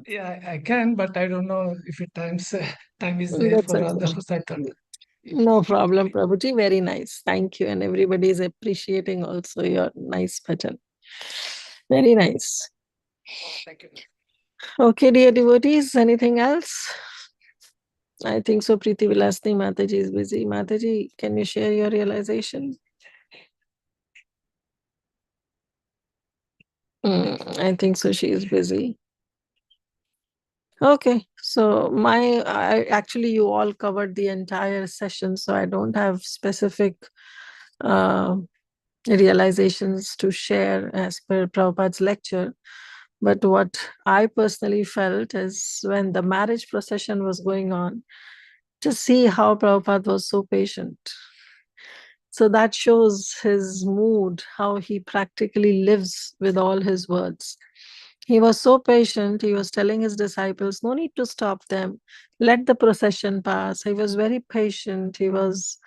Yeah, I can, but I don't know if time is there That's for okay. others. I thought. No problem, Prabhuji. Very nice. Thank you. And everybody is appreciating also your nice bhajan. Very nice. Thank you. Okay, dear devotees, anything else? I think so. Preeti Vilasni Mataji is busy. Mataji, can you share your realization? I think so. She is busy. Okay, so actually you all covered the entire session, so I don't have specific realizations to share as per Prabhupada's lecture. But what I personally felt is when the marriage procession was going on, to see how Prabhupada was so patient. So that shows his mood, how he practically lives with all his words. He was so patient. He was telling his disciples, no need to stop them. Let the procession pass. He was very patient. He was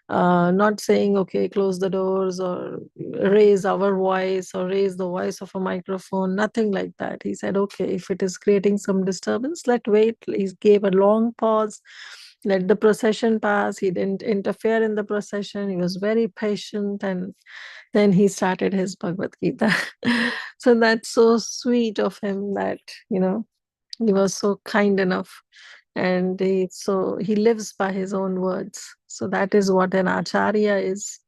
not saying, okay, close the doors or raise our voice or raise the voice of a microphone, nothing like that. He said, okay, if it is creating some disturbance, let wait. He gave a long pause, let the procession pass. He didn't interfere in the procession. He was very patient, and then he started his Bhagavad Gita. So that's so sweet of him that, he was so kind enough, and he lives by his own words. So that is what an acharya is,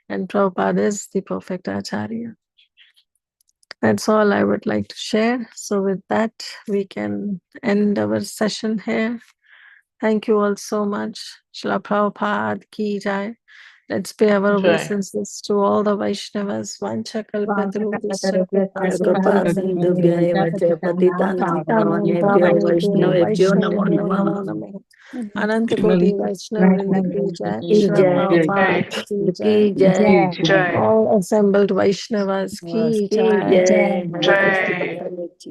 and Prabhupada is the perfect acharya. That's all I would like to share. So with that, we can end our session here. Thank you all so much. Srila Prabhupada ki jai. Let's pay our Jai. obeisances to all the Vaishnavas. Vanchakalpadrubhishya कृपा सिन्धुभ्यः एव पतितानां पावनेभ्यो वैष्णवेभ्यो नमो नमः अनंत कोटि वैष्णव वृंद की जय श्रील प्रभुपाद की की जय जय Jai. all assembled Vaishnavas की जय जय हरे Jai.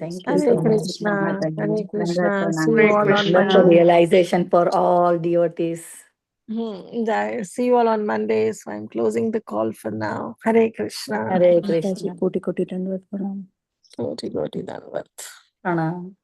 Thank you Hare so much. Krishna, Hare Krishna. See you Hare all on Krishna. Lots of Monday. realization for all devotees. Jai. See you all on Monday. So I'm closing the call for now. Hare Krishna. Hare Koti Krishna. koti dandavat pranam. Koti koti dandavat. Pranam.